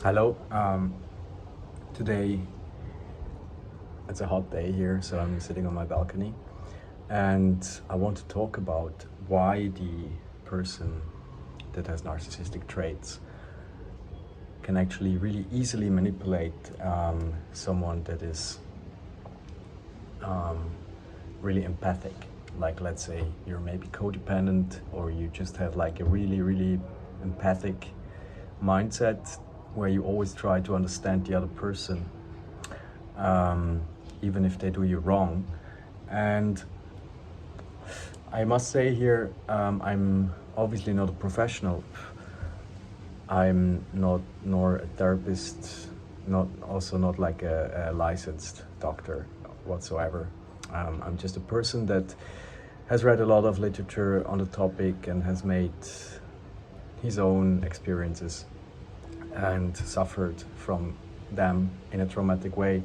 Hello. Today it's a hot day here, so I'm sitting on my balcony, and I want to talk about why the person that has narcissistic traits can actually really easily manipulate someone that is really empathic. Like, let's say you're maybe codependent, or you just have like a really empathic mindset where you always try to understand the other person, even if they do you wrong. And I must say here, I'm obviously not a professional. I'm not nor a therapist, not like a licensed doctor whatsoever. I'm just a person that has read a lot of literature on the topic and has made his own experiences and suffered from them in a traumatic way.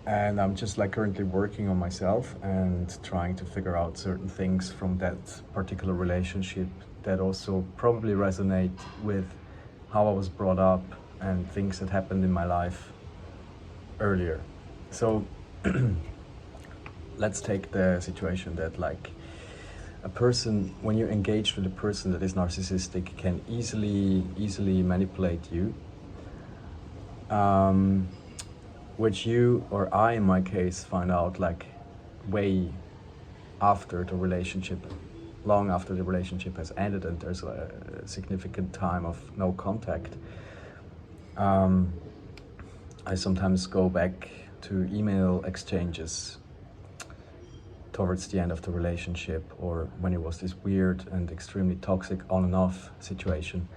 And I'm just like currently working on myself and trying to figure out certain things from that particular relationship that also probably resonate with how I was brought up and things that happened in my life earlier. So let's take the situation that like a person, when you're engaged with a person that is narcissistic, can easily manipulate you, which you or I, in my case, find out like way after the relationship, long after the relationship has ended and there's a significant time of no contact. I sometimes go back to email exchanges towards the end of the relationship, or when it was this weird and extremely toxic on and off situation.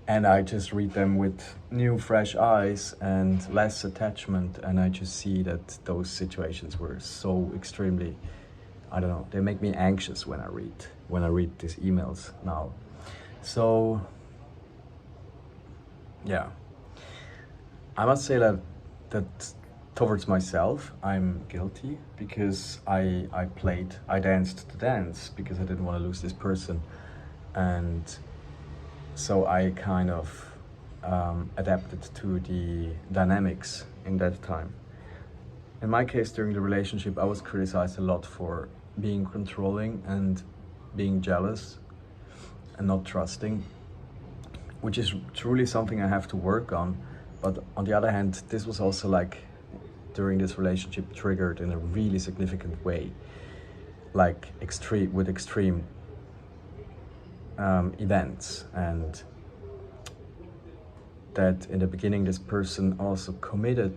And I just read them with new, fresh eyes and less attachment. And I just see that those situations were so extremely, I don't know, they make me anxious when I read these emails now. So, yeah, I must say that towards myself, I'm guilty because I danced the dance because I didn't want to lose this person. And so I kind of adapted to the dynamics in that time. In my case, during the relationship, I was criticized a lot for being controlling and being jealous and not trusting, which is truly something I have to work on. But on the other hand, this was also like during this relationship triggered in a really significant way, like extreme events. And that in the beginning this person also committed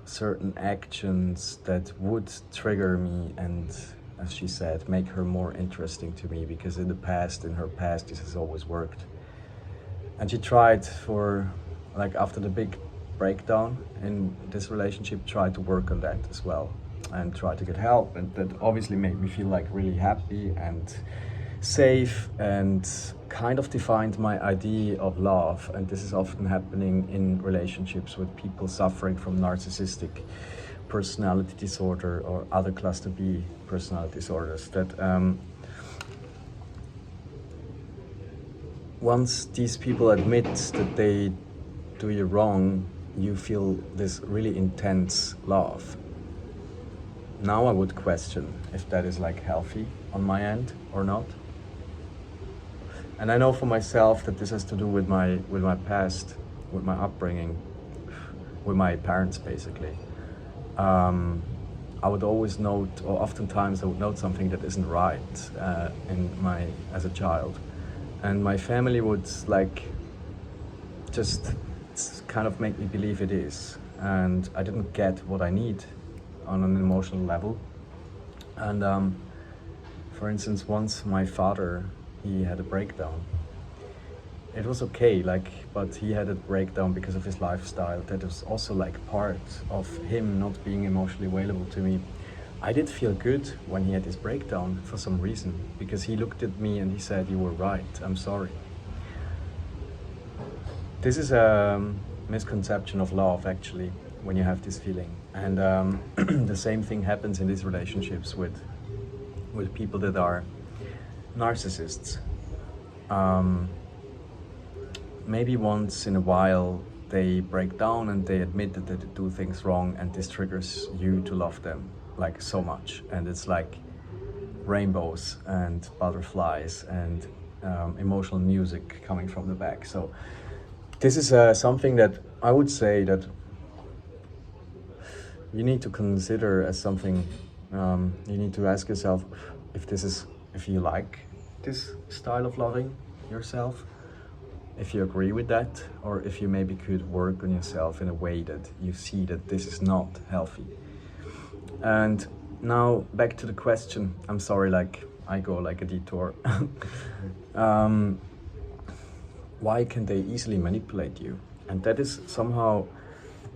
certain actions that would trigger me and, as she said, make her more interesting to me, because in her past this has always worked. And she tried for, like, after the big breakdown in this relationship, tried to work on that as well and try to get help, and that obviously made me feel like really happy and safe and kind of defined my idea of love. And this is often happening in relationships with people suffering from narcissistic personality disorder or other cluster B personality disorders, that once these people admit that they do you wrong, you feel this really intense love. Now I would question if that is like healthy on my end or not. And I know for myself that this has to do with my past, with my upbringing, with my parents basically. I would always note, or oftentimes I would note something that isn't right as a child. And my family would like just kind of make me believe it is. And I didn't get what I need on an emotional level. And for instance, once my father, he had a breakdown. It was okay, but he had a breakdown because of his lifestyle. That was also like part of him not being emotionally available to me. I did feel good when he had his breakdown for some reason, because he looked at me and he said, "You were right, I'm sorry." This is a misconception of love, actually, when you have this feeling. And the same thing happens in these relationships with people that are narcissists. maybe once in a while they break down and they admit that they do things wrong, and this triggers you to love them like so much, and it's like rainbows and butterflies and emotional music coming from the back. So this is something that I would say that you need to consider as something. You need to ask yourself if you like this style of loving yourself, if you agree with that, or if you maybe could work on yourself in a way that you see that this is not healthy. And now back to the question. I'm sorry, like I go like a detour. Why can they easily manipulate you? And that is somehow,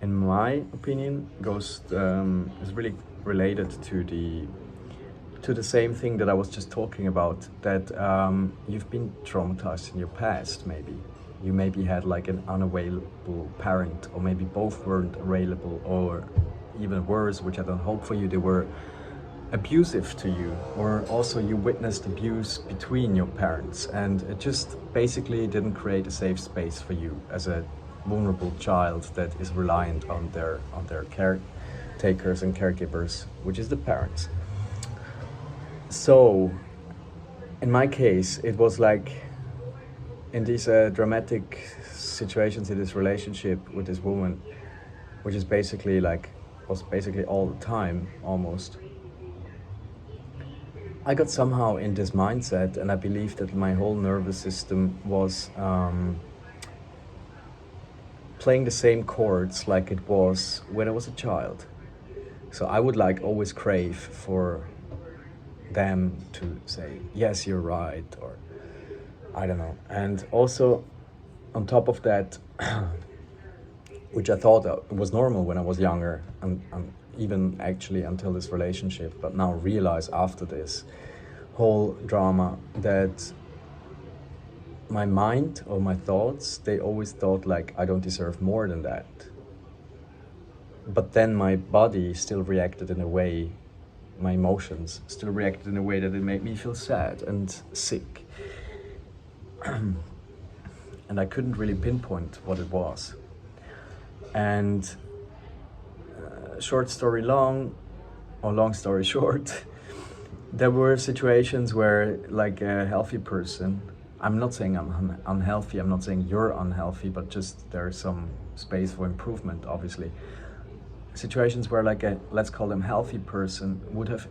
in my opinion, is really related to the same thing that I was just talking about, that you've been traumatized in your past. Maybe you had like an unavailable parent, or maybe both weren't available, or even worse, which I don't hope for you, they were abusive to you, or also you witnessed abuse between your parents, and it just basically didn't create a safe space for you as a vulnerable child that is reliant on their caretakers and caregivers, which is the parents. So in my case, it was like in these dramatic situations in this relationship with this woman, which is was basically all the time almost, I got somehow in this mindset, and I believe that my whole nervous system was playing the same chords like it was when I was a child. So I would like always crave for them to say, yes, you're right, or I don't know. And also on top of that, which I thought was normal when I was younger, and even actually until this relationship, but now realize after this whole drama that my mind or my thoughts, they always thought like I don't deserve more than that. But then my body still reacted in a way, my emotions still reacted in a way that it made me feel sad and sick. And I couldn't really pinpoint what it was. And short story long, or long story short, there were situations where, like a healthy person, I'm not saying I'm unhealthy, I'm not saying you're unhealthy, but just there's some space for improvement, obviously. Situations where like a, let's call them healthy person, would have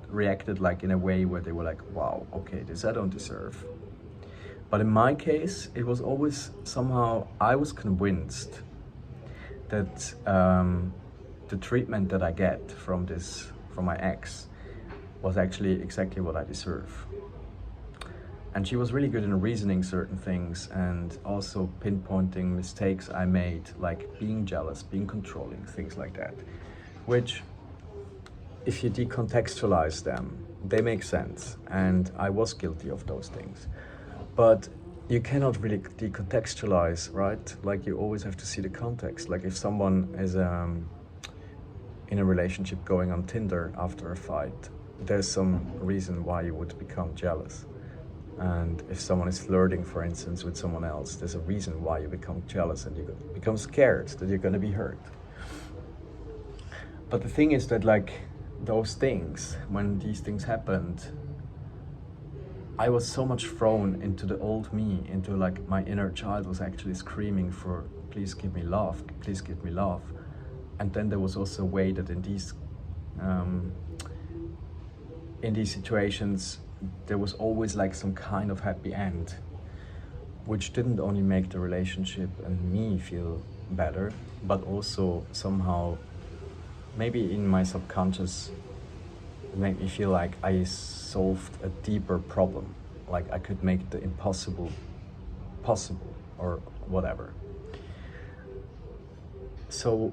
reacted like in a way where they were like, wow, okay, this I don't deserve. But in my case, it was always somehow, I was convinced that the treatment that I get from my ex was actually exactly what I deserve. And she was really good in reasoning certain things and also pinpointing mistakes I made, like being jealous, being controlling, things like that. Which, if you decontextualize them, they make sense. And I was guilty of those things. But you cannot really decontextualize, right? Like you always have to see the context. Like if someone is in a relationship going on Tinder after a fight, there's some reason why you would become jealous. And if someone is flirting, for instance, with someone else, there's a reason why you become jealous and you become scared that you're going to be hurt. But the thing is that, like, those things, when these things happened, I was so much thrown into the old me, into like my inner child was actually screaming for, please give me love, please give me love. And then there was also a way that in these situations, there was always like some kind of happy end, which didn't only make the relationship and me feel better, but also somehow, maybe in my subconscious, it made me feel like I solved a deeper problem, like I could make the impossible possible, or whatever. So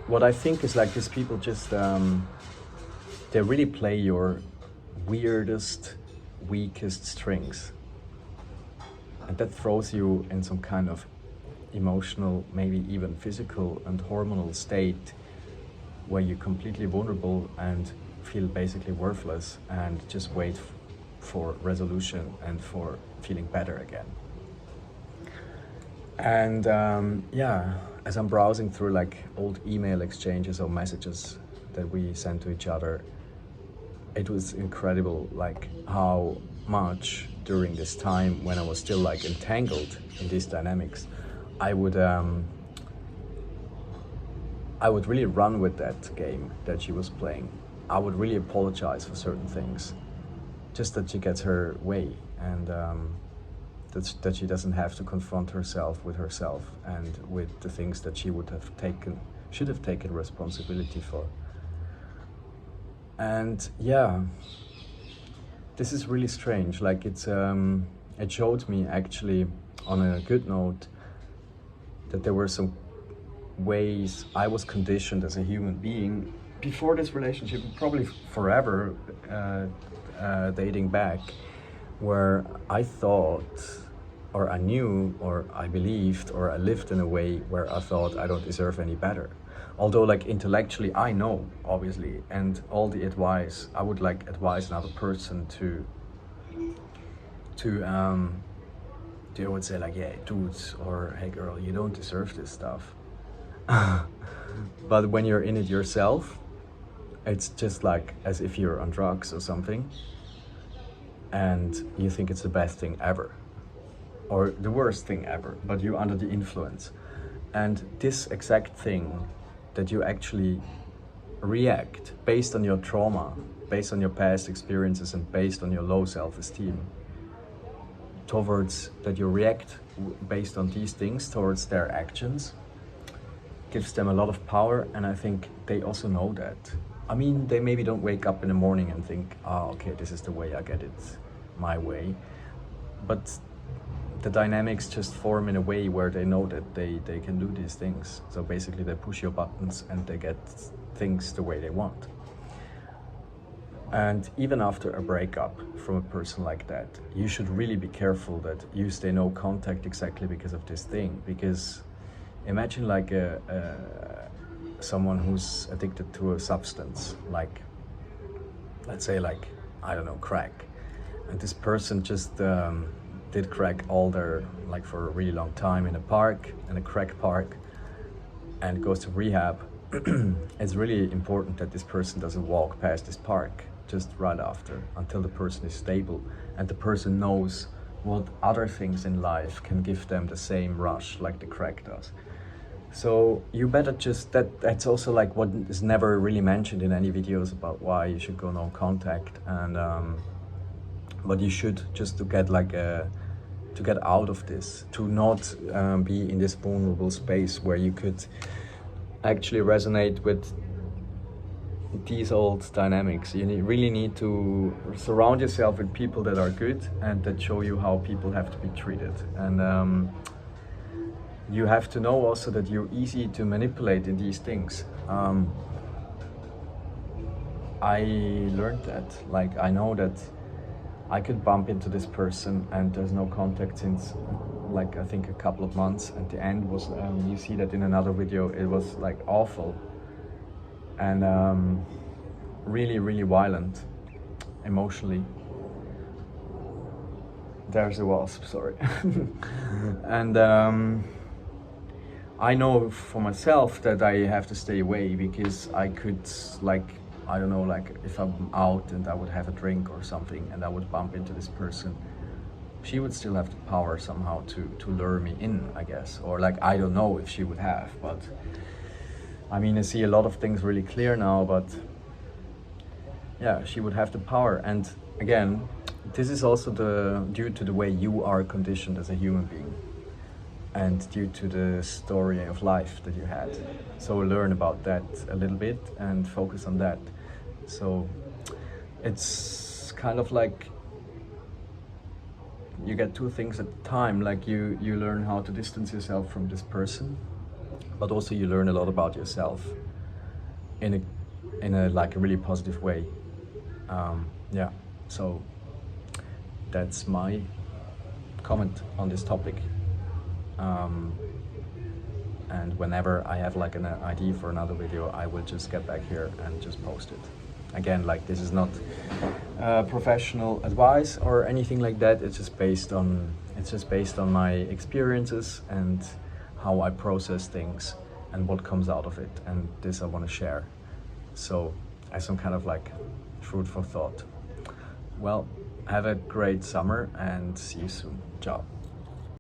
what I think is like these people just, they really play your weirdest, weakest strings. And that throws you in some kind of emotional, maybe even physical and hormonal state where you're completely vulnerable and feel basically worthless and just wait for resolution and for feeling better again. And yeah, as I'm browsing through like old email exchanges or messages that we sent to each other, it was incredible like how much during this time when I was still like entangled in these dynamics, I would really run with that game that she was playing. I would really apologize for certain things, just that she gets her way, and that she doesn't have to confront herself and with the things that she should have taken responsibility for. And yeah, this is really strange. Like it showed me actually on a good note that there were some ways I was conditioned as a human being before this relationship, probably forever, dating back, where I thought, or I knew, or I believed, or I lived in a way where I thought I don't deserve any better. Although like intellectually I know, obviously, and all the advice, I would like advise another person they would say like, yeah, dudes, or hey girl, you don't deserve this stuff. But when you're in it yourself, it's just like as if you're on drugs or something, and you think it's the best thing ever, or the worst thing ever, but you're under the influence. And this exact thing that you actually react based on your trauma, based on your past experiences, and based on your low self-esteem, that you react based on these things towards their actions, gives them a lot of power. And I think they also know that. I mean, they maybe don't wake up in the morning and think, okay, this is the way I get it, my way. But the dynamics just form in a way where they know that they can do these things. So basically they push your buttons and they get things the way they want. And even after a breakup from a person like that, you should really be careful that you stay no contact exactly because of this thing. Because imagine like someone who's addicted to a substance, like, let's say like, I don't know, crack. And this person just did crack like for a really long time in a crack park, and goes to rehab. It's really important that this person doesn't walk past this park just right after, until the person is stable and the person knows what other things in life can give them the same rush like the crack does. So you better just, that's also like what is never really mentioned in any videos about why you should go no contact, and but you should just to get out of this, to not be in this vulnerable space where you could actually resonate with these old dynamics. You really need to surround yourself with people that are good and that show you how people have to be treated. And you have to know also that you're easy to manipulate in these things. I learned that. Like, I know that I could bump into this person and there's no contact since like I think a couple of months, and the end was, you see that in another video, it was like awful and really, really violent emotionally. There's a wasp, sorry. And I know for myself that I have to stay away, because I could, like, I don't know, like if I'm out and I would have a drink or something and I would bump into this person, she would still have the power somehow to lure me in, I guess. Or like, I don't know if she would have, but I mean, I see a lot of things really clear now, but yeah, she would have the power. And again, this is also due to the way you are conditioned as a human being, and due to the story of life that you had. So learn about that a little bit and focus on that. So it's kind of like you get two things at a time. Like you learn how to distance yourself from this person, but also you learn a lot about yourself in a like a really positive way. Yeah, so that's my comment on this topic. And whenever I have like an idea for another video, I will just get back here and just post it. Again, like, this is not professional advice or anything like that. It's just based on my experiences and how I process things and what comes out of it, and this I want to share. So, as some kind of like food for thought. Well, have a great summer and see you soon. Ciao.